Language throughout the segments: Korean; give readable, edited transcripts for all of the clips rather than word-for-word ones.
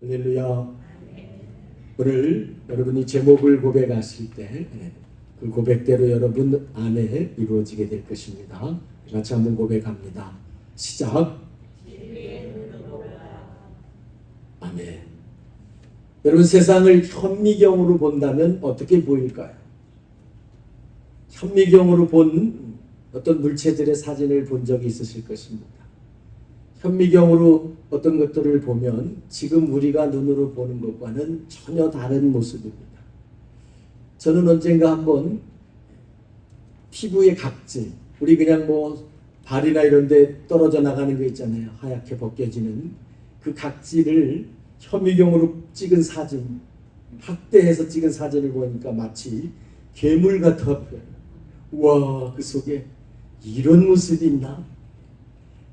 할렐루야. 오늘 여러분이 제목을 고백하실 때 그 고백대로 여러분 안에 이루어지게 될 것입니다. 같이 한번 고백합니다. 시작. 아멘. 여러분, 세상을 현미경으로 본다면 어떻게 보일까요? 현미경으로 본 어떤 물체들의 사진을 본 적이 있으실 것입니다. 현미경으로 어떤 것들을 보면 지금 우리가 눈으로 보는 것과는 전혀 다른 모습입니다. 저는 언젠가 한번 피부의 각질, 우리 그냥 뭐 발이나 이런 데 떨어져 나가는 거 있잖아요. 하얗게 벗겨지는 그 각질을 현미경으로 찍은 사진, 확대해서 찍은 사진을 보니까 마치 괴물 같아 보여요. 우와, 그 속에 이런 모습이 있나?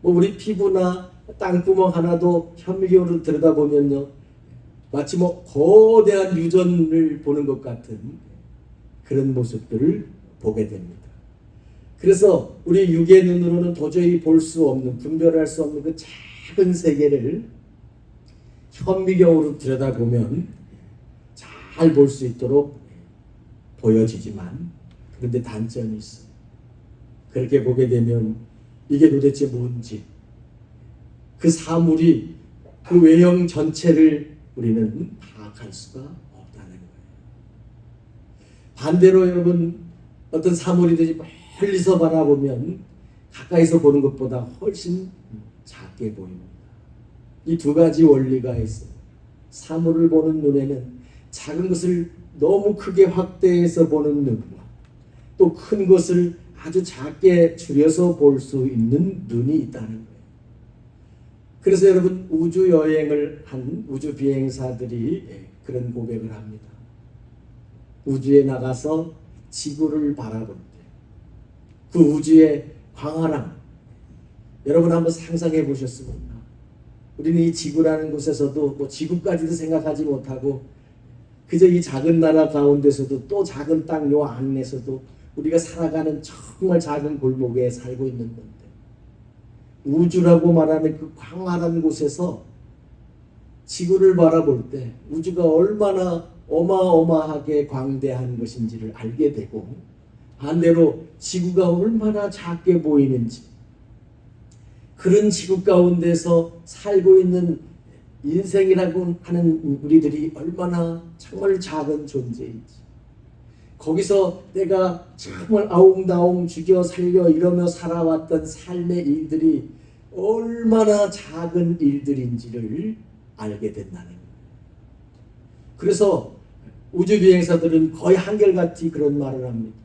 뭐 우리 피부나 땅구멍 하나도 현미경으로 들여다보면요, 마치 뭐 거대한 유전을 보는 것 같은 그런 모습들을 보게 됩니다. 그래서 우리 육의 눈으로는 도저히 볼 수 없는, 분별할 수 없는 그 작은 세계를 현미경으로 들여다보면 잘 볼 수 있도록 보여지지만, 그런데 단점이 있어요. 그렇게 보게 되면 이게 도대체 뭔지, 그 사물이 그 외형 전체를 우리는 파악할 수가 없다는 거예요. 반대로 여러분, 어떤 사물이든지 멀리서 바라보면 가까이서 보는 것보다 훨씬 작게 보입니다. 이 두 가지 원리가 있어요. 사물을 보는 눈에는 작은 것을 너무 크게 확대해서 보는 눈과 또 큰 것을 아주 작게 줄여서 볼 수 있는 눈이 있다는 거예요. 그래서 여러분, 우주 여행을 한 우주 비행사들이 그런 고백을 합니다. 우주에 나가서 지구를 바라볼 때 그 우주의 광활함, 여러분 한번 상상해 보셨습니까? 우리는 이 지구라는 곳에서도 뭐 지구까지도 생각하지 못하고 그저 이 작은 나라 가운데서도 또 작은 땅 요 안에서도 우리가 살아가는 정말 작은 골목에 살고 있는 건데, 우주라고 말하는 그 광활한 곳에서 지구를 바라볼 때 우주가 얼마나 어마어마하게 광대한 것인지를 알게 되고, 반대로 지구가 얼마나 작게 보이는지, 그런 지구 가운데서 살고 있는 인생이라고 하는 우리들이 얼마나 정말 작은 존재인지, 거기서 내가 정말 아웅다웅 죽여 살려 이러며 살아왔던 삶의 일들이 얼마나 작은 일들인지를 알게 된다는 거예요. 그래서 우주비행사들은 거의 한결같이 그런 말을 합니다.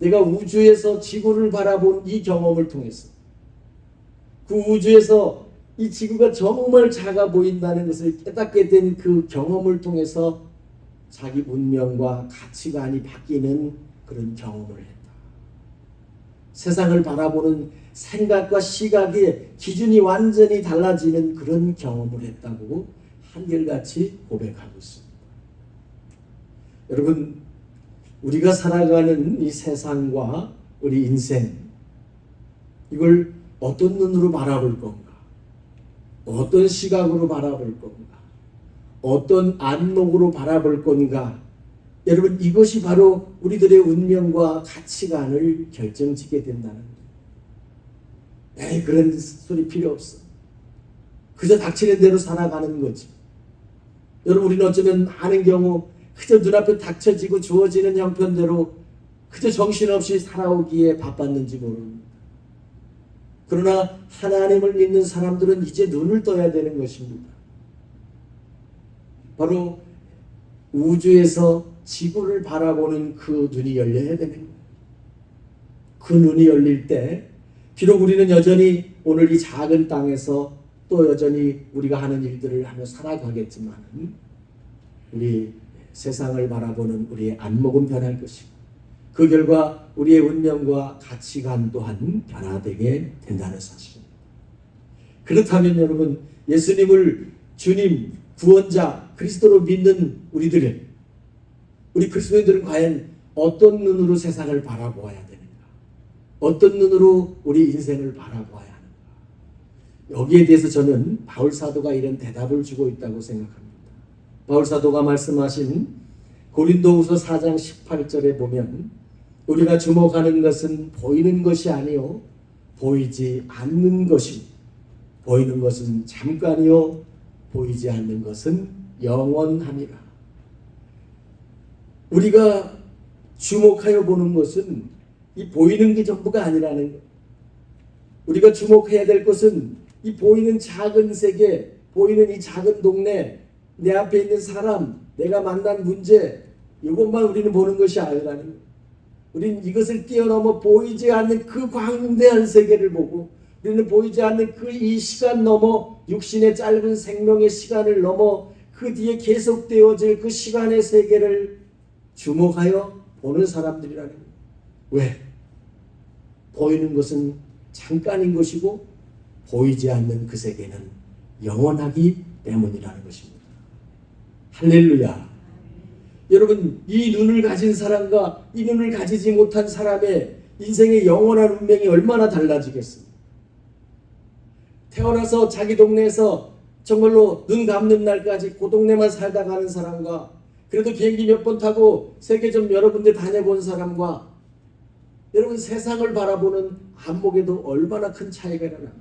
내가 우주에서 지구를 바라본 이 경험을 통해서, 그 우주에서 이 지구가 정말 작아 보인다는 것을 깨닫게 된 그 경험을 통해서 자기 운명과 가치관이 바뀌는 그런 경험을 했다. 세상을 바라보는 생각과 시각의 기준이 완전히 달라지는 그런 경험을 했다고 한결같이 고백하고 있습니다. 여러분, 우리가 살아가는 이 세상과 우리 인생, 이걸 어떤 눈으로 바라볼 건가? 어떤 시각으로 바라볼 건가? 어떤 안목으로 바라볼 건가? 여러분, 이것이 바로 우리들의 운명과 가치관을 결정짓게 된다는 거예요. 에이, 그런 소리 필요 없어. 그저 닥치는 대로 살아가는 거지. 여러분, 우리는 어쩌면 많은 경우 그저 눈앞에 닥쳐지고 주어지는 형편대로 그저 정신없이 살아오기에 바빴는지 모릅니다. 그러나 하나님을 믿는 사람들은 이제 눈을 떠야 되는 것입니다. 바로 우주에서 지구를 바라보는 그 눈이 열려야 되는 거예요. 그 눈이 열릴 때 비록 우리는 여전히 오늘 이 작은 땅에서 또 여전히 우리가 하는 일들을 하며 살아가겠지만, 우리 세상을 바라보는 우리의 안목은 변할 것이고, 그 결과 우리의 운명과 가치관 또한 변화되게 된다는 사실입니다. 그렇다면 여러분, 예수님을 주님, 구원자, 그리스도로 믿는 우리 그리스도인들은 과연 어떤 눈으로 세상을 바라보아야 되는가? 어떤 눈으로 우리 인생을 바라보아야 하는가? 여기에 대해서 저는 바울 사도가 이런 대답을 주고 있다고 생각합니다. 바울사도가 말씀하신 고린도후서 4장 18절에 보면 우리가 주목하는 것은 보이는 것이 아니요 보이지 않는 것이, 보이는 것은 잠깐이요 보이지 않는 것은 영원함이라. 우리가 주목하여 보는 것은 이 보이는 게 전부가 아니라는 거예요. 우리가 주목해야 될 것은 이 보이는 작은 세계, 보이는 이 작은 동네, 내 앞에 있는 사람, 내가 만난 문제, 이것만 우리는 보는 것이 아니라는 거예요. 우리는 이것을 뛰어넘어 보이지 않는 그 광대한 세계를 보고, 우리는 보이지 않는 그 이 시간 넘어, 육신의 짧은 생명의 시간을 넘어 그 뒤에 계속되어질 그 시간의 세계를 주목하여 보는 사람들이라는 거예요. 왜? 보이는 것은 잠깐인 것이고 보이지 않는 그 세계는 영원하기 때문이라는 것입니다. 할렐루야. 여러분, 이 눈을 가진 사람과 이 눈을 가지지 못한 사람의 인생의 영원한 운명이 얼마나 달라지겠습니까? 태어나서 자기 동네에서 정말로 눈 감는 날까지 그 동네만 살다 가는 사람과, 그래도 비행기 몇 번 타고 세계 좀 여러 군데 다녀본 사람과, 여러분 세상을 바라보는 안목에도 얼마나 큰 차이가 나나.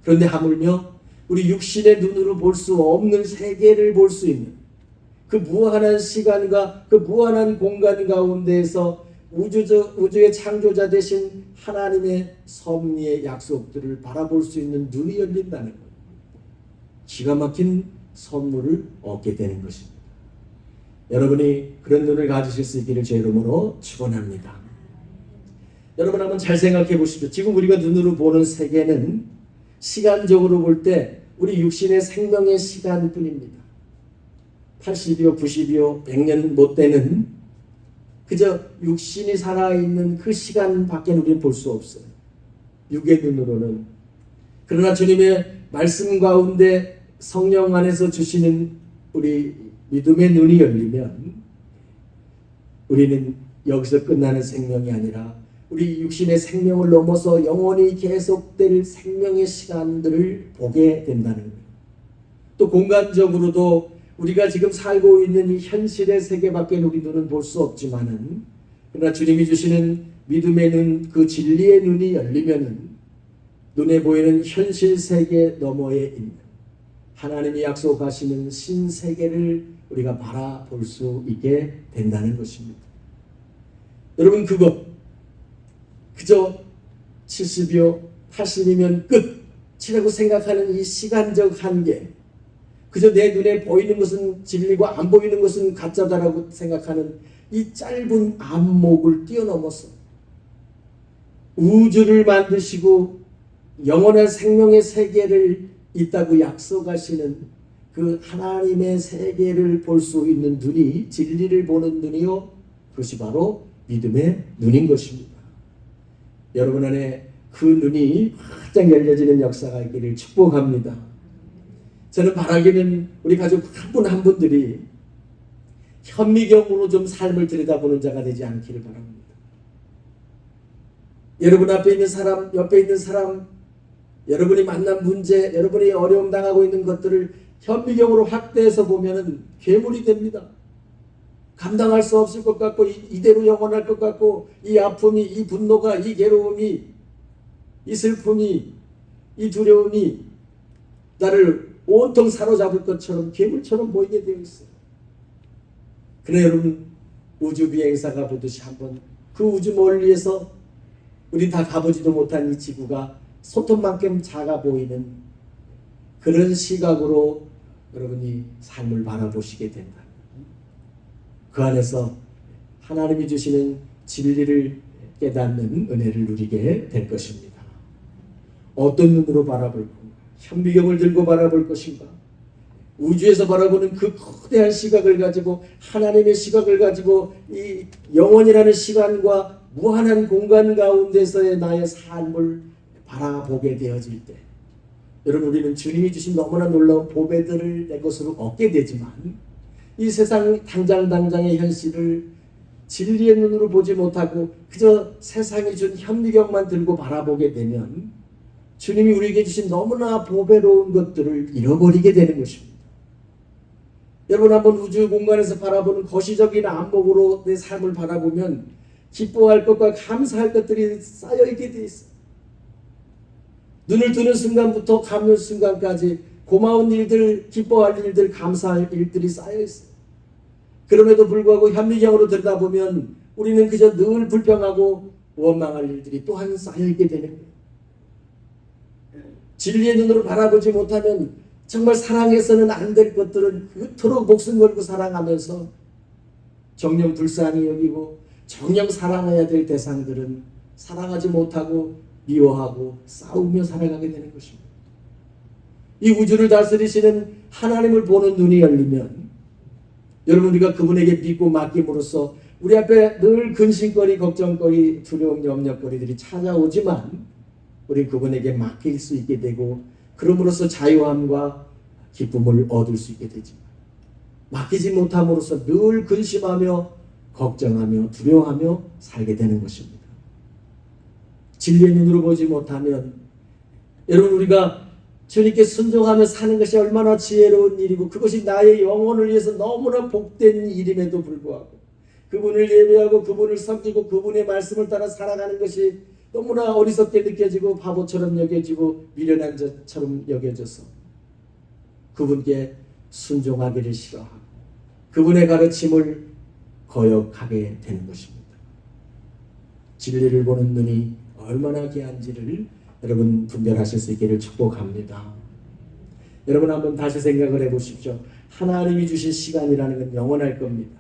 그런데 하물며 우리 육신의 눈으로 볼 수 없는 세계를 볼 수 있는 그 무한한 시간과 그 무한한 공간 가운데에서 우주의 창조자 되신 하나님의 섭리의 약속들을 바라볼 수 있는 눈이 열린다는 것. 기가 막힌 선물을 얻게 되는 것입니다. 여러분이 그런 눈을 가지실 수 있기를 제 이름으로 축원합니다. 여러분 한번 잘 생각해 보십시오. 지금 우리가 눈으로 보는 세계는 시간적으로 볼 때 우리 육신의 생명의 시간뿐입니다. 80이요, 90이요, 100년 못 되는 그저 육신이 살아있는 그 시간밖에 우리는 볼 수 없어요. 육의 눈으로는. 그러나 주님의 말씀 가운데 성령 안에서 주시는 우리 믿음의 눈이 열리면 우리는 여기서 끝나는 생명이 아니라 우리 육신의 생명을 넘어서 영원히 계속될 생명의 시간들을 보게 된다는 거예요. 또 공간적으로도 우리가 지금 살고 있는 이 현실의 세계밖에 우리 눈은 볼 수 없지만은, 그러나 주님이 주시는 믿음의 눈, 그 진리의 눈이 열리면은 눈에 보이는 현실 세계 너머에 있는 하나님이 약속하시는 신세계를 우리가 바라볼 수 있게 된다는 것입니다. 여러분, 그저 70이요 80이면 끝이라고 생각하는 이 시간적 한계, 그저 내 눈에 보이는 것은 진리고 안 보이는 것은 가짜다라고 생각하는 이 짧은 안목을 뛰어넘어서 우주를 만드시고 영원한 생명의 세계를 있다고 약속하시는 그 하나님의 세계를 볼 수 있는 눈이, 진리를 보는 눈이요, 그것이 바로 믿음의 눈인 것입니다. 여러분 안에 그 눈이 활짝 열려지는 역사가 있기를 축복합니다. 저는 바라기는 우리 가족 한 분 한 분들이 현미경으로 좀 삶을 들여다보는 자가 되지 않기를 바랍니다. 여러분 앞에 있는 사람, 옆에 있는 사람, 여러분이 만난 문제, 여러분이 어려움 당하고 있는 것들을 현미경으로 확대해서 보면은 괴물이 됩니다. 감당할 수 없을 것 같고, 이대로 영원할 것 같고, 이 아픔이, 이 분노가, 이 괴로움이, 이 슬픔이, 이 두려움이 나를 온통 사로잡을 것처럼 괴물처럼 보이게 되어 있어요. 그러나 여러분, 우주 비행사가 보듯이 한번 그 우주 멀리에서 우리 다 가보지도 못한 이 지구가 손톱만큼 작아 보이는 그런 시각으로 여러분이 삶을 바라보시게 된다. 그 안에서 하나님이 주시는 진리를 깨닫는 은혜를 누리게 될 것입니다. 어떤 눈으로 바라볼 건가? 현미경을 들고 바라볼 것인가? 우주에서 바라보는 그 거대한 시각을 가지고, 하나님의 시각을 가지고 이 영원이라는 시간과 무한한 공간 가운데서의 나의 삶을 바라보게 되어질 때, 여러분, 우리는 주님이 주신 너무나 놀라운 보배들을 내 것으로 얻게 되지만, 이 세상 당장의 현실을 진리의 눈으로 보지 못하고 그저 세상이 준 현미경만 들고 바라보게 되면 주님이 우리에게 주신 너무나 보배로운 것들을 잃어버리게 되는 것입니다. 여러분 한번 우주 공간에서 바라보는 거시적인 안목으로 내 삶을 바라보면 기뻐할 것과 감사할 것들이 쌓여있게 돼 있어요. 눈을 뜨는 순간부터 감는 순간까지 고마운 일들, 기뻐할 일들, 감사할 일들이 쌓여있어요. 그럼에도 불구하고 현미경으로 들여다보면 우리는 그저 늘 불평하고 원망할 일들이 또한 쌓여있게 되는 거예요. 진리의 눈으로 바라보지 못하면 정말 사랑해서는 안 될 것들은 그토록 목숨 걸고 사랑하면서 정녕 불쌍히 여기고 정녕 사랑해야 될 대상들은 사랑하지 못하고 미워하고 싸우며 살아가게 되는 것입니다. 이 우주를 다스리시는 하나님을 보는 눈이 열리면 여러분 우리가 그분에게 믿고 맡김으로써 우리 앞에 늘 근심거리, 걱정거리, 두려움, 염려거리들이 찾아오지만 우리 그분에게 맡길 수 있게 되고 그럼으로써 자유함과 기쁨을 얻을 수 있게 되지만 맡기지 못함으로써 늘 근심하며 걱정하며 두려워하며 살게 되는 것입니다. 진리의 눈으로 보지 못하면 여러분 우리가 주님께 순종하며 사는 것이 얼마나 지혜로운 일이고 그것이 나의 영혼을 위해서 너무나 복된 일임에도 불구하고 그분을 예배하고 그분을 섬기고 그분의 말씀을 따라 살아가는 것이 너무나 어리석게 느껴지고 바보처럼 여겨지고 미련한 자처럼 여겨져서 그분께 순종하기를 싫어하고 그분의 가르침을 거역하게 되는 것입니다. 진리를 보는 눈이 얼마나 귀한지를 여러분 분별하실 수 있기를 축복합니다. 여러분 한번 다시 생각을 해보십시오. 하나님이 주신 시간이라는 건 영원할 겁니다.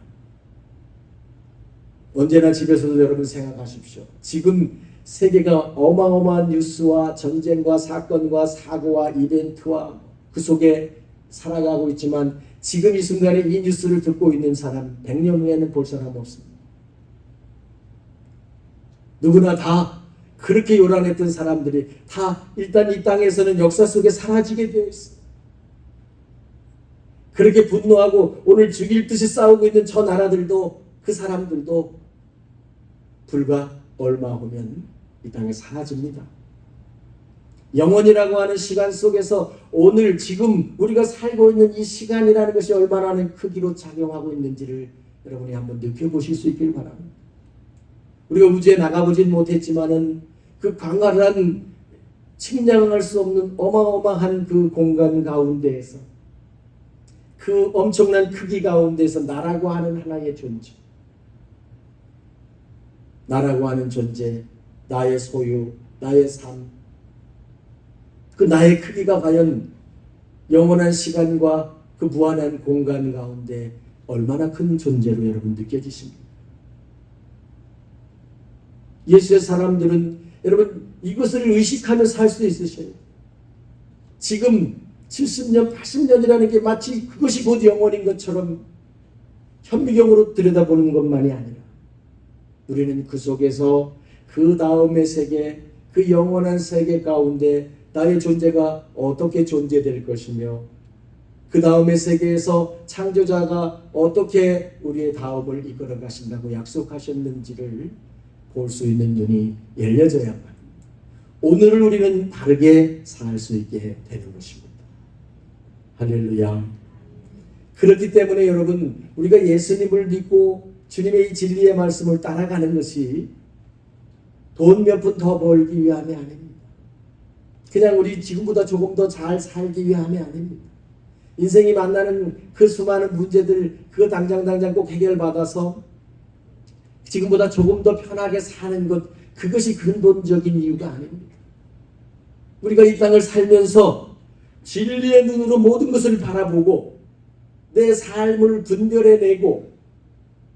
언제나 집에서도 여러분 생각하십시오. 지금 세계가 어마어마한 뉴스와 전쟁과 사건과 사고와 이벤트와 그 속에 살아가고 있지만 지금 이 순간에 이 뉴스를 듣고 있는 사람 100년 후에는 볼 사람 없습니다. 누구나 다 그렇게 요란했던 사람들이 다 일단 이 땅에서는 역사 속에 사라지게 되어 있어요. 그렇게 분노하고 오늘 죽일 듯이 싸우고 있는 저 나라들도 그 사람들도 불과 얼마 후면 이 땅에 사라집니다. 영원이라고 하는 시간 속에서 오늘 지금 우리가 살고 있는 이 시간이라는 것이 얼마나 크기로 작용하고 있는지를 여러분이 한번 느껴보실 수 있길 바랍니다. 우리가 우주에 나가보진 못했지만은 그 광활한 측량할 수 없는 어마어마한 그 공간 가운데에서 그 엄청난 크기 가운데서 나라고 하는 하나의 존재, 나라고 하는 존재, 나의 소유, 나의 삶, 그 나의 크기가 과연 영원한 시간과 그 무한한 공간 가운데 얼마나 큰 존재로 여러분 느껴지십니까? 예수의 사람들은 여러분 이것을 의식하며 살 수 있으셔요. 지금 70년, 80년이라는 게 마치 그것이 곧 영원인 것처럼 현미경으로 들여다보는 것만이 아니라 우리는 그 속에서 그 다음의 세계, 그 영원한 세계 가운데 나의 존재가 어떻게 존재될 것이며 그 다음의 세계에서 창조자가 어떻게 우리의 다음을 이끌어 가신다고 약속하셨는지를 볼 수 있는 눈이 열려져야만 오늘을 우리는 다르게 살 수 있게 되는 것입니다. 할렐루야. 그렇기 때문에 여러분 우리가 예수님을 믿고 주님의 이 진리의 말씀을 따라가는 것이 돈 몇 푼 더 벌기 위함이 아닙니다. 그냥 우리 지금보다 조금 더 잘 살기 위함이 아닙니다. 인생이 만나는 그 수많은 문제들 그거 당장 꼭 해결받아서 지금보다 조금 더 편하게 사는 것 그것이 근본적인 이유가 아닙니다. 우리가 이 땅을 살면서 진리의 눈으로 모든 것을 바라보고 내 삶을 분별해내고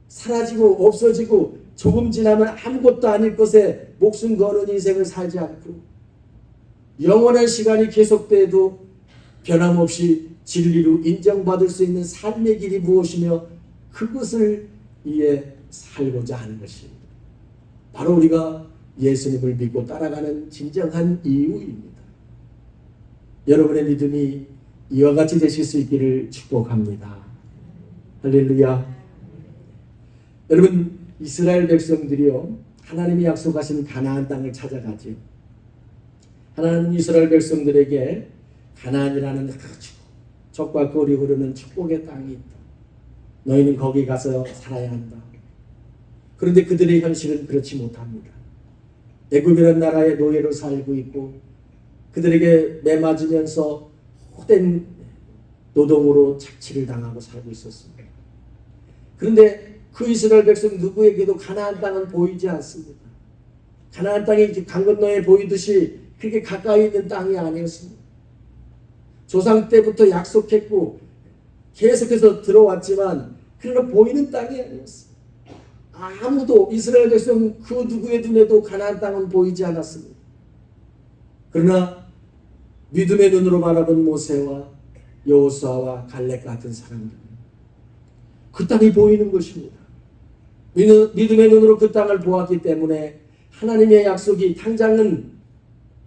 사라지고 없어지고 조금 지나면 아무것도 아닐 것에 목숨 거는 인생을 살지 않고 영원한 시간이 계속돼도 변함없이 진리로 인정받을 수 있는 삶의 길이 무엇이며 그것을 위해 살고자 하는 것이 바로 우리가 예수님을 믿고 따라가는 진정한 이유입니다. 여러분의 믿음이 이와 같이 되실 수 있기를 축복합니다. 할렐루야. 여러분 이스라엘 백성들이요 하나님이 약속하신 가나안 땅을 찾아가지요. 하나님은 이스라엘 백성들에게 가나안이라는 아주 적과 꿀이 흐르는 축복의 땅이 있다. 너희는 거기 가서 살아야 한다. 그런데 그들의 현실은 그렇지 못합니다. 애굽이라는 나라의 노예로 살고 있고 그들에게 매맞으면서 호된 노동으로 착취를 당하고 살고 있었습니다. 그런데 그 이스라엘 백성 누구에게도 가나안 땅은 보이지 않습니다. 가나안 땅이 강 건너에 보이듯이 그렇게 가까이 있는 땅이 아니었습니다. 조상 때부터 약속했고 계속해서 들어왔지만 그러나 보이는 땅이 아니었습니다. 아무도 이스라엘 백성 그 누구의 눈에도 가나안 땅은 보이지 않았습니다. 그러나 믿음의 눈으로 바라본 모세와 여호수아와 갈렙 같은 사람들은 그 땅이 보이는 것입니다. 믿음의 눈으로 그 땅을 보았기 때문에 하나님의 약속이 당장은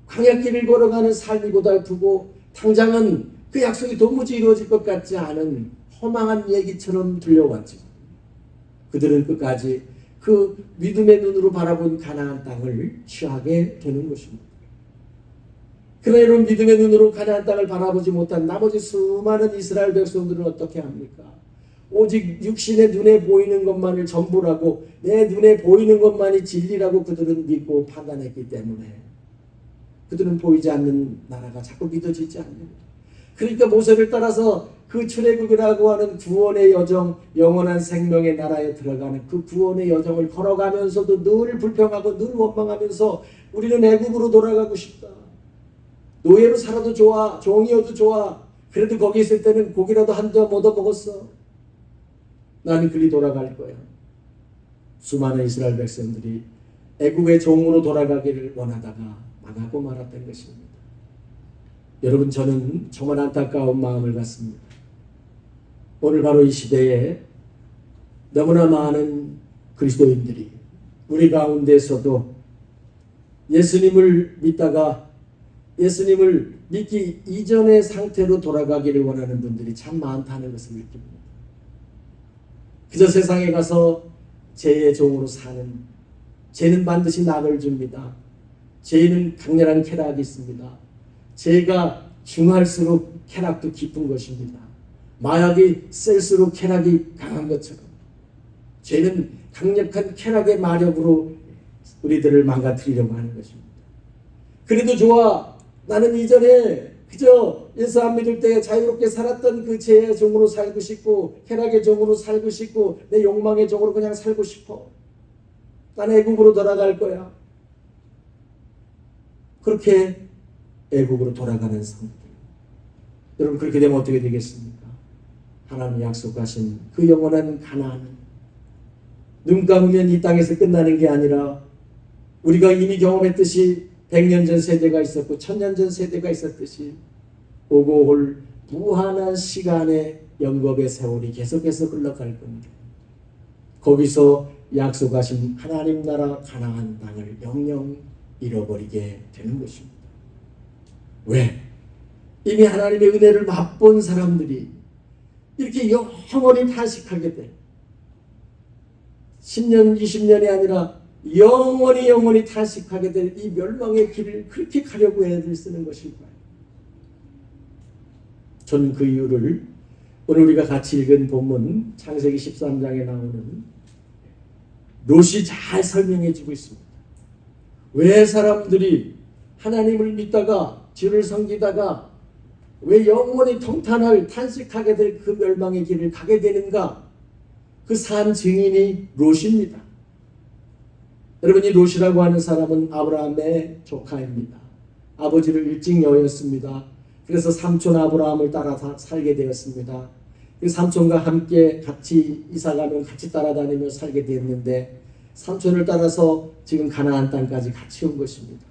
광야길을 걸어가는 삶이보다 두고 당장은 그 약속이 도무지 이루어질 것 같지 않은 허망한 얘기처럼 들려왔죠. 그들은 끝까지 그 믿음의 눈으로 바라본 가나안 땅을 취하게 되는 것입니다. 그러나 이런 믿음의 눈으로 가나안 땅을 바라보지 못한 나머지 수많은 이스라엘 백성들은 어떻게 합니까? 오직 육신의 눈에 보이는 것만을 전부라고 내 눈에 보이는 것만이 진리라고 그들은 믿고 판단했기 때문에 그들은 보이지 않는 나라가 자꾸 믿어지지 않습니다. 그러니까 모세를 따라서 그 출애굽이라고 하는 구원의 여정, 영원한 생명의 나라에 들어가는 그 구원의 여정을 걸어가면서도 늘 불평하고 늘 원망하면서 우리는 애굽으로 돌아가고 싶다. 노예로 살아도 좋아, 종이어도 좋아. 그래도 거기 있을 때는 고기라도 한 점 얻어 먹었어. 나는 그리 돌아갈 거야. 수많은 이스라엘 백성들이 애국의 종으로 돌아가기를 원하다가 망하고 말았던 것입니다. 여러분, 저는 정말 안타까운 마음을 갖습니다. 오늘 바로 이 시대에 너무나 많은 그리스도인들이 우리 가운데서도 예수님을 믿다가 예수님을 믿기 이전의 상태로 돌아가기를 원하는 분들이 참 많다는 것을 느낍니다. 그저 세상에 가서 죄의 종으로 사는, 죄는 반드시 낙을 줍니다. 죄는 강렬한 쾌락이 있습니다. 죄가 중할수록 쾌락도 깊은 것입니다. 마약이 셀수록 쾌락이 강한 것처럼 죄는 강력한 쾌락의 마력으로 우리들을 망가뜨리려고 하는 것입니다. 그래도 좋아. 나는 이전에 그저 예수 안 믿을 때 자유롭게 살았던 그 죄의 종으로 살고 싶고 쾌락의 종으로 살고 싶고 내 욕망의 종으로 그냥 살고 싶어. 나는 애국으로 돌아갈 거야. 그렇게 애국으로 돌아가는 성들. 여러분, 그렇게 되면 어떻게 되겠습니까? 하나님 약속하신 그 영원한 가나안은 눈 감으면 이 땅에서 끝나는 게 아니라 우리가 이미 경험했듯이 100년 전 세대가 있었고 1000년 전 세대가 있었듯이 오고 올 무한한 시간의 영겁의 세월이 계속해서 흘러갈 겁니다. 거기서 약속하신 하나님 나라 가나안 땅을 영영 잃어버리게 되는 것입니다. 왜? 이미 하나님의 은혜를 맛본 사람들이 이렇게 영원히 탄식하게 돼. 10년, 20년이 아니라 영원히 탄식하게 될 이 멸망의 길을 그렇게 가려고 애를 쓰는 것일까요? 저는 그 이유를 오늘 우리가 같이 읽은 본문 창세기 13장에 나오는 롯이 잘 설명해 주고 있습니다. 왜 사람들이 하나님을 믿다가 주를 섬기다가 왜 영원히 통탄할 탄식하게 될 그 멸망의 길을 가게 되는가? 그 산 증인이 롯입니다. 여러분, 이 롯이라고 하는 사람은 아브라함의 조카입니다. 아버지를 일찍 여였습니다. 그래서 삼촌 아브라함을 따라 살게 되었습니다. 그 삼촌과 함께 같이 이사가면 같이 따라다니며 살게 되었는데 삼촌을 따라서 지금 가나안 땅까지 같이 온 것입니다.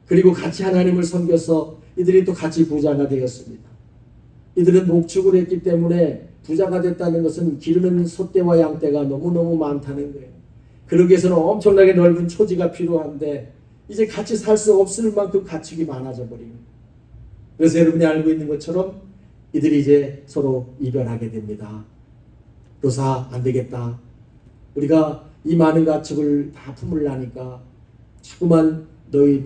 그리고 같이 하나님을 섬겨서 이들이 또 같이 부자가 되었습니다. 이들은 목축을 했기 때문에 부자가 됐다는 것은 기르는 소떼와 양떼가 너무너무 많다는 거예요. 그러기 위해서는 엄청나게 넓은 초지가 필요한데 이제 같이 살 수 없을 만큼 가축이 많아져 버립니다. 그래서 여러분이 알고 있는 것처럼 이들이 이제 서로 이별하게 됩니다. 롯아, 안 되겠다. 우리가 이 많은 가축을 다 품으려니까 자꾸만 너희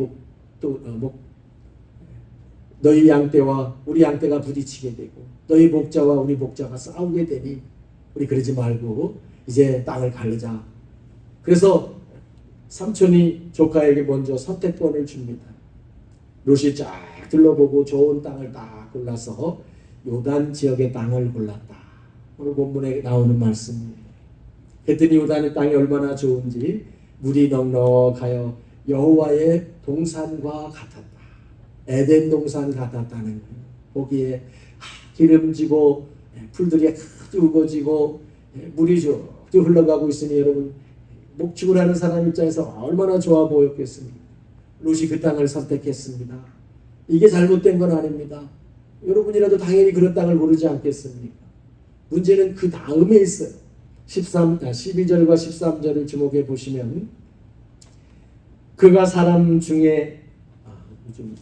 양떼와 우리 양떼가 부딪히게 되고 너희 목자와 우리 목자가 싸우게 되니 우리 그러지 말고 이제 땅을 갈르자. 그래서 삼촌이 조카에게 먼저 선택권을 줍니다. 롯이 쫙 둘러보고 좋은 땅을 딱 골라서 요단 지역의 땅을 골랐다. 오늘 본문에 나오는 말씀입니다. 그랬더니 요단의 땅이 얼마나 좋은지 물이 넉넉하여 여호와의 동산과 같았다. 에덴 동산 같았다는 거예요. 거기에 기름지고 풀들이 아주 우거지고 물이 쭉 흘러가고 있으니 여러분 목축을 하는 사람 입장에서 얼마나 좋아 보였겠습니까? 롯이 그 땅을 선택했습니다. 이게 잘못된 건 아닙니다. 여러분이라도 당연히 그런 땅을 고르지 않겠습니까? 문제는 그 다음에 있어요. 12절과 13절을 주목해 보시면 그가 사람 중에 좀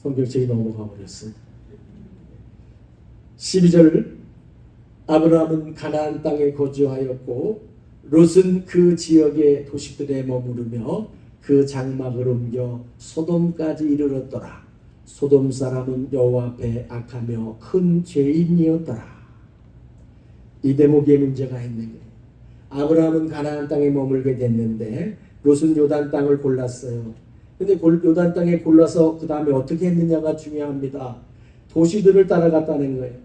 성경책이 넘어가 버렸어요. 12절 아브라함은 가나안 땅에 거주하였고 롯은 그 지역의 도시들에 머무르며 그 장막을 옮겨 소돔까지 이르렀더라. 소돔 사람은 여호와 앞에 악하며 큰 죄인이었더라. 이 대목에 문제가 있는 거예요. 아브라함은 가나안 땅에 머물게 됐는데 롯은 요단 땅을 골랐어요. 근데 요단 땅에 골라서 그 다음에 어떻게 했느냐가 중요합니다. 도시들을 따라갔다는 거예요.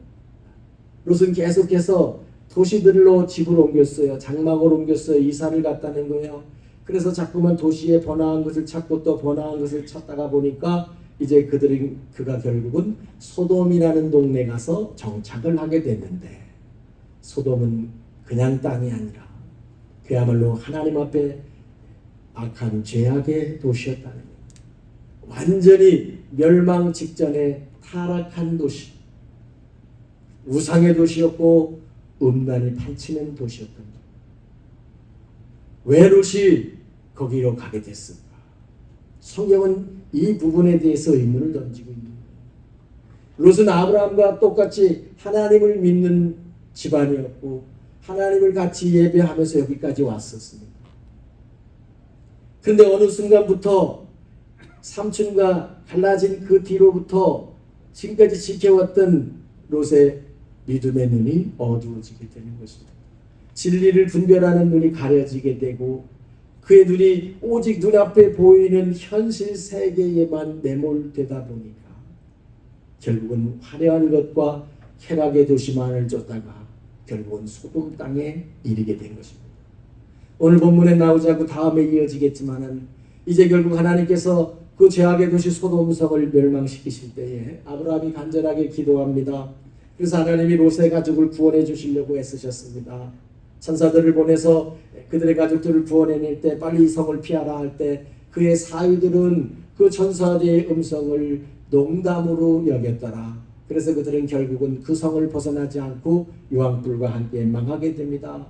롯은 계속해서 도시들로 집을 옮겼어요. 장막을 옮겼어요. 이사를 갔다는 거예요. 그래서 자꾸만 도시에 번화한 것을 찾고 또 번화한 것을 찾다가 보니까 이제 그가 결국은 소돔이라는 동네 가서 정착을 하게 됐는데 소돔은 그냥 땅이 아니라 그야말로 하나님 앞에 악한 죄악의 도시였다는 거예요. 완전히 멸망 직전에 타락한 도시, 우상의 도시였고 음란이 판치는 도시였던 거예요. 왜 롯이 거기로 가게 됐을까? 성경은 이 부분에 대해서 의문을 던지고 있는 거예요. 롯은 아브라함과 똑같이 하나님을 믿는 집안이었고 하나님을 같이 예배하면서 여기까지 왔었습니다. 그런데 어느 순간부터 삼촌과 갈라진 그 뒤로부터 지금까지 지켜왔던 롯의 믿음의 눈이 어두워지게 되는 것입니다. 진리를 분별하는 눈이 가려지게 되고 그의 눈이 오직 눈앞에 보이는 현실 세계에만 매몰되다 보니까 결국은 화려한 것과 쾌락의 도시만을 쫓다가 결국은 소돔 땅에 이르게 된 것입니다. 오늘 본문에 나오자고 다음에 이어지겠지만은 이제 결국 하나님께서 그 죄악의 도시 소돔성을 멸망시키실 때에 아브라함이 간절하게 기도합니다. 그래서 하나님이 롯의 가족을 구원해 주시려고 애쓰셨습니다. 천사들을 보내서 그들의 가족들을 구원해낼 때 빨리 이 성을 피하라 할 때 그의 사위들은 그 천사들의 음성을 농담으로 여겼더라. 그래서 그들은 결국은 그 성을 벗어나지 않고 유황불과 함께 망하게 됩니다.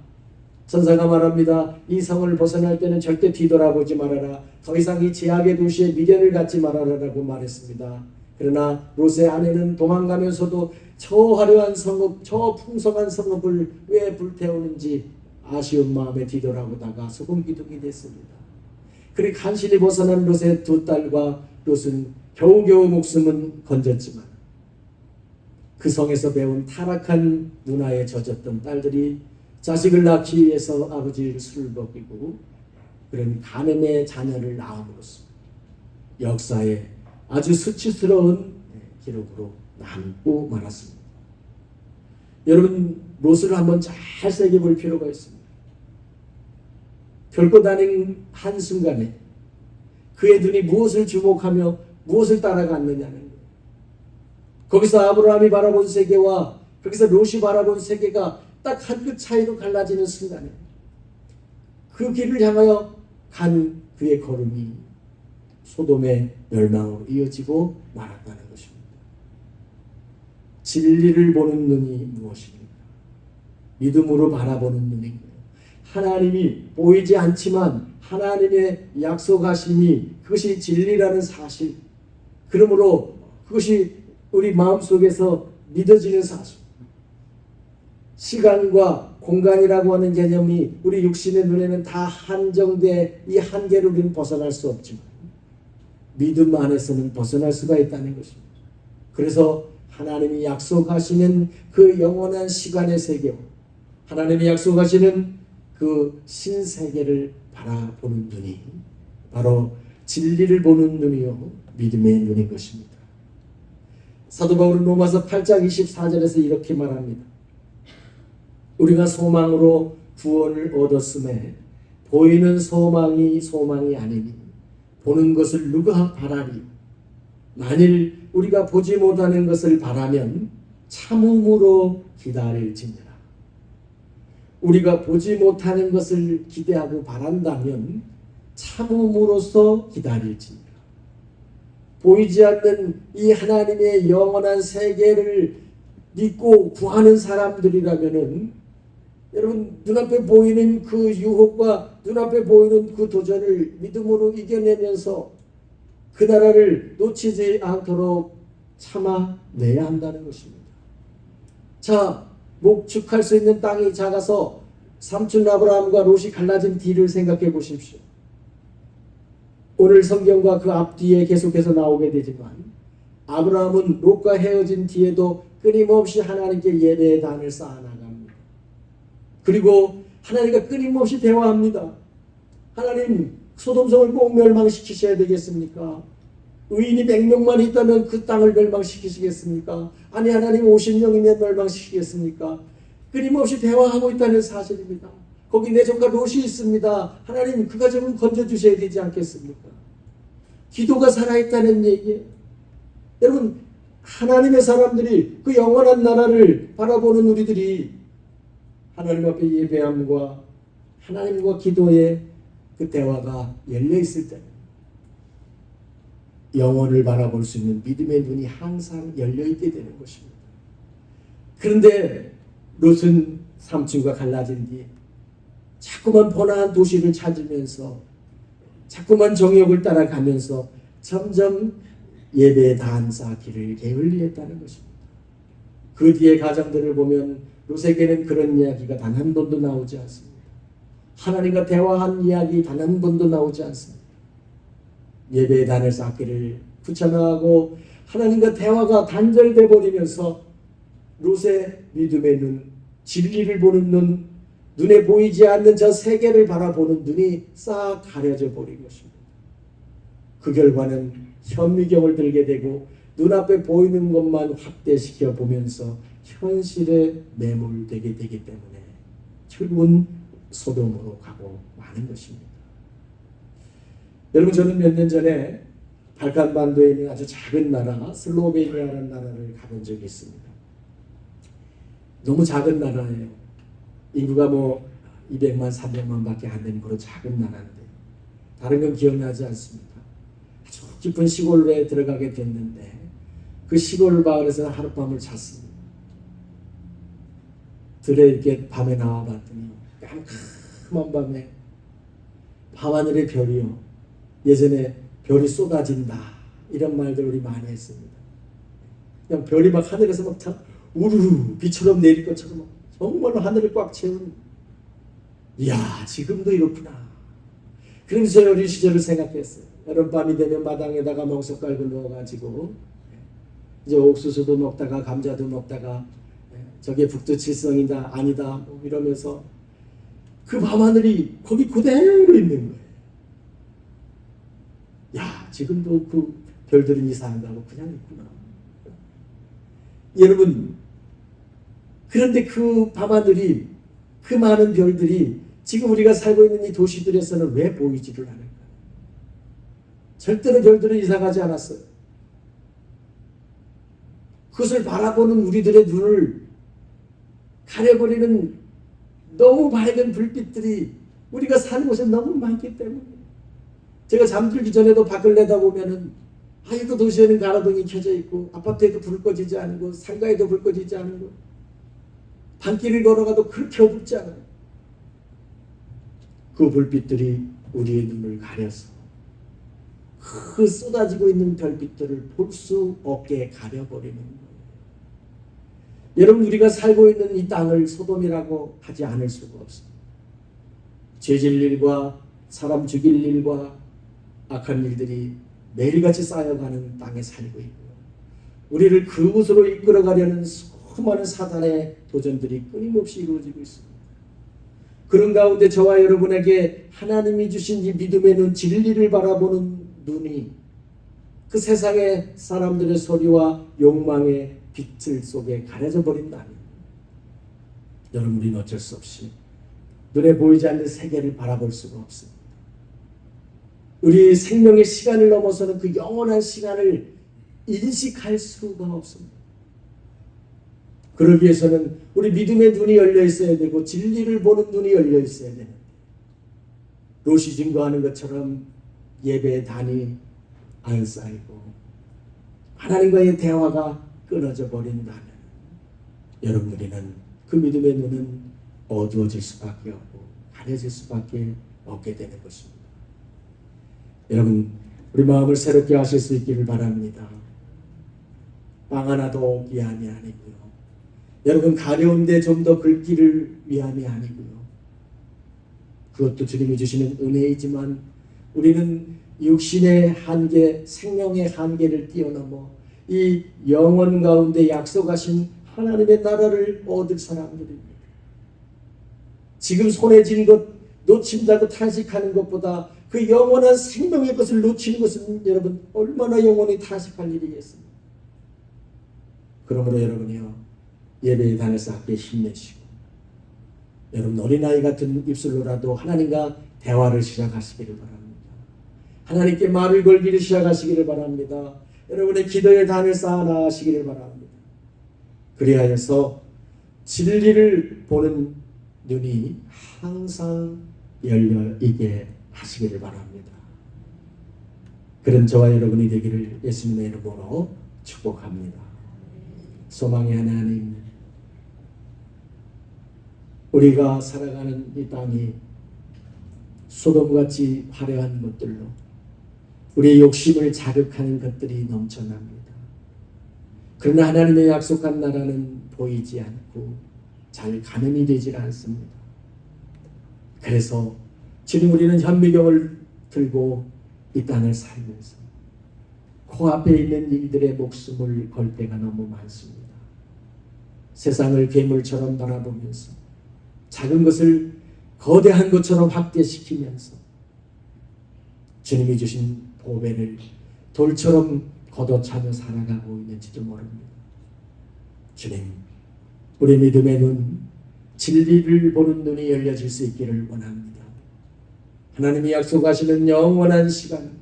천사가 말합니다. 이 성을 벗어날 때는 절대 뒤돌아보지 말아라. 더 이상 이 제약의 도시에 미련을 갖지 말아라라고 말했습니다. 그러나 롯의 아내는 도망가면서도 저 화려한 성읍, 저 풍성한 성읍을 왜 불태우는지 아쉬운 마음에 뒤돌아보다가 소금기둥이 됐습니다. 그리 간신히 벗어난 롯의 두 딸과 롯은 겨우겨우 목숨은 건졌지만 그 성에서 배운 타락한 문화에 젖었던 딸들이 자식을 낳기 위해서 아버지를 술을 먹이고 그런 간음의 자녀를 낳음으로써 역사에 아주 수치스러운 기록으로 남고 말았습니다. 여러분 롯을 한번 잘 새겨볼 필요가 있습니다. 별것 아닌 한순간에 그의 눈이 무엇을 주목하며 무엇을 따라갔느냐는 거예요. 거기서 아브라함이 바라본 세계와 거기서 롯이 바라본 세계가 딱 한 끗 차이로 갈라지는 순간에 그 길을 향하여 간 그의 걸음이 소돔의 멸망으로 이어지고 말았다는 것입니다. 진리를 보는 눈이 무엇입니까? 믿음으로 바라보는 눈인 거예요. 하나님이 보이지 않지만 하나님의 약속하심이 그것이 진리라는 사실, 그러므로 그것이 우리 마음속에서 믿어지는 사실. 시간과 공간이라고 하는 개념이 우리 육신의 눈에는 다 한정돼 이 한계로 우리는 벗어날 수 없지만 믿음 안에서는 벗어날 수가 있다는 것입니다. 그래서 하나님이 약속하시는 그 영원한 시간의 세계와 하나님이 약속하시는 그 신세계를 바라보는 눈이 바로 진리를 보는 눈이요 믿음의 눈인 것입니다. 사도 바울은 로마서 8장 24절에서 이렇게 말합니다. 우리가 소망으로 구원을 얻었음에 보이는 소망이 아니니 보는 것을 누가 바라리. 만일 우리가 보지 못하는 것을 바라면 참음으로 기다릴지니라. 우리가 보지 못하는 것을 기대하고 바란다면 참음으로써 기다릴지니라. 보이지 않는 이 하나님의 영원한 세계를 믿고 구하는 사람들이라면은 여러분 눈앞에 보이는 그 유혹과 눈앞에 보이는 그 도전을 믿음으로 이겨내면서 그 나라를 놓치지 않도록 참아내야 한다는 것입니다. 자, 목축할 수 있는 땅이 작아서 삼촌 아브라함과 롯이 갈라진 뒤를 생각해 보십시오. 오늘 성경과 그 앞뒤에 계속해서 나오게 되지만 아브라함은 롯과 헤어진 뒤에도 끊임없이 하나님께 예배의 단을 쌓아나갑니다. 그리고 하나님과 끊임없이 대화합니다. 하나님, 소돔성을 꼭 멸망시키셔야 되겠습니까? 의인이 100명만 있다면 그 땅을 멸망시키시겠습니까? 아니 하나님 50명이면 멸망시키겠습니까? 끊임없이 대화하고 있다는 사실입니다. 거기 내 조카 롯이 있습니다. 하나님 그 가정은 건져주셔야 되지 않겠습니까? 기도가 살아있다는 얘기예요. 여러분 하나님의 사람들이 그 영원한 나라를 바라보는 우리들이 하나님 앞에 예배함과 하나님과 기도의 그 대화가 열려있을 때 영혼을 바라볼 수 있는 믿음의 눈이 항상 열려있게 되는 것입니다. 그런데 롯은 삼촌과 갈라진 뒤 자꾸만 번화한 도시를 찾으면서 자꾸만 정욕을 따라가면서 점점 예배의 단 쌓기를 게을리했다는 것입니다. 그 뒤에 가정들을 보면 롯에게는 그런 이야기가 단 한 번도 나오지 않습니다. 하나님과 대화한 이야기 단 한 번도 나오지 않습니다. 예배의 단을 쌓기를 귀찮아하고 하나님과 대화가 단절돼 버리면서 롯의 믿음의 눈, 진리를 보는 눈, 눈에 보이지 않는 저 세계를 바라보는 눈이 싹 가려져 버린 것입니다. 그 결과는 현미경을 들게 되고 눈앞에 보이는 것만 확대시켜 보면서 현실에 매몰되게 되기 때문에 결국은 소돔으로 가고 마는 것입니다. 여러분 저는 몇 년 전에 발칸반도에 있는 아주 작은 나라 슬로베니아라는 나라를 가본 적이 있습니다. 너무 작은 나라예요. 인구가 200만, 300만 밖에 안 되는 그런 작은 나라인데 다른 건 기억나지 않습니다. 아주 깊은 시골에 들어가게 됐는데 그 시골 마을에서 하룻밤을 잤습니다. 들에 이렇게 밤에 나와봤더니 깜깜한 밤에 밤하늘의 별이요. 예전에 별이 쏟아진다 이런 말들 우리 많이 했습니다. 그냥 별이 막 하늘에서 막 우르르 비처럼 내릴 것처럼 정말 하늘을 꽉 채운 이야 지금도 이렇구나. 그러면서 어린 시절을 생각했어요. 여름밤이 되면 마당에다가 멍석 깔고 누워가지고 이제 옥수수도 먹다가 감자도 먹다가 저게 북두칠성이다 아니다 이러면서 그 밤하늘이 거기 그대로 있는 거예요. 야 지금도 그 별들은 이상한가 하고 그냥 있구나. 여러분 그런데 그 밤하늘이 그 많은 별들이 지금 우리가 살고 있는 이 도시들에서는 왜 보이지를 않을까? 절대로 별들은 이상하지 않았어요. 그것을 바라보는 우리들의 눈을 가려버리는 너무 밝은 불빛들이 우리가 사는 곳에 너무 많기 때문에 제가 잠들기 전에도 밖을 내다보면은 아직도 도시에는 가로등이 켜져 있고 아파트에도 불 꺼지지 않고 상가에도 불 꺼지지 않고 밤길을 걸어가도 그렇게 어둡지 않아요. 그 불빛들이 우리의 눈을 가려서 그 쏟아지고 있는 별빛들을 볼 수 없게 가려버리는 거예요. 여러분 우리가 살고 있는 이 땅을 소돔이라고 하지 않을 수가 없습니다. 죄질 일과 사람 죽일 일과 악한 일들이 매일같이 쌓여가는 땅에 살고 있고요. 우리를 그곳으로 이끌어가려는 수많은 사단의 도전들이 끊임없이 이루어지고 있습니다. 그런 가운데 저와 여러분에게 하나님이 주신 이 믿음의 눈, 진리를 바라보는 눈이 그 세상의 사람들의 소리와 욕망의 빛을 속에 가려져 버린다면 여러분, 우리는 어쩔 수 없이 눈에 보이지 않는 세계를 바라볼 수가 없습니다. 우리 생명의 시간을 넘어서는 그 영원한 시간을 인식할 수가 없습니다. 그러기 위해서는 우리 믿음의 눈이 열려 있어야 되고 진리를 보는 눈이 열려 있어야 되는데, 롯이 증거하는 것처럼 예배의 단이 안 쌓이고 하나님과의 대화가 끊어져 버린다면 여러분들이는 그 믿음의 눈은 어두워질 수밖에 없고 가려질 수밖에 없게 되는 것입니다. 여러분, 우리 마음을 새롭게 하실 수 있기를 바랍니다. 빵 하나도 오기 위함이 아니고요, 여러분 가려운데 좀 더 긁기를 위함이 아니고요, 그것도 주님이 주시는 은혜이지만 우리는 육신의 한계, 생명의 한계를 뛰어넘어 이 영원 가운데 약속하신 하나님의 나라를 얻을 사람들입니다. 지금 손에 쥔 것 놓친다고 탄식하는 것보다 그 영원한 생명의 것을 놓치는 것은 여러분 얼마나 영원히 탄식할 일이겠습니까? 그러므로 여러분이요, 예배의 단에서 함께 힘내시고 여러분 어린아이 같은 입술로라도 하나님과 대화를 시작하시기를 바랍니다. 하나님께 말을 걸기를 시작하시기를 바랍니다. 여러분의 기도의 단을 쌓아나가시기를 바랍니다. 그리하여서 진리를 보는 눈이 항상 열려있게 하시기를 바랍니다. 그런 저와 여러분이 되기를 예수님의 이름으로 축복합니다. 소망의 하나님, 우리가 살아가는 이 땅이 소돔같이 화려한 것들로 우리의 욕심을 자극하는 것들이 넘쳐납니다. 그러나 하나님의 약속한 나라는 보이지 않고 잘 가늠이 되질 않습니다. 그래서 지금 우리는 현미경을 들고 이 땅을 살면서 코앞에 있는 일들의 목숨을 걸 때가 너무 많습니다. 세상을 괴물처럼 바라보면서 작은 것을 거대한 것처럼 확대시키면서 주님이 주신 보배를 돌처럼 걷어차며 살아가고 있는지도 모릅니다. 주님, 우리 믿음의 눈, 진리를 보는 눈이 열려질 수 있기를 원합니다. 하나님이 약속하시는 영원한 시간,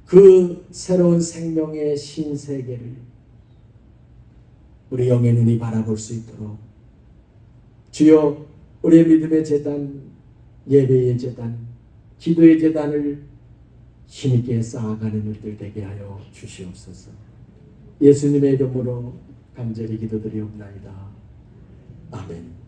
그 새로운 생명의 신세계를 우리 영의 눈이 바라볼 수 있도록 주여, 우리의 믿음의 제단, 예배의 제단, 기도의 제단을 힘있게 쌓아가는 우리들 되게 하여 주시옵소서. 예수님의 이름으로 간절히 기도드리옵나이다. 아멘.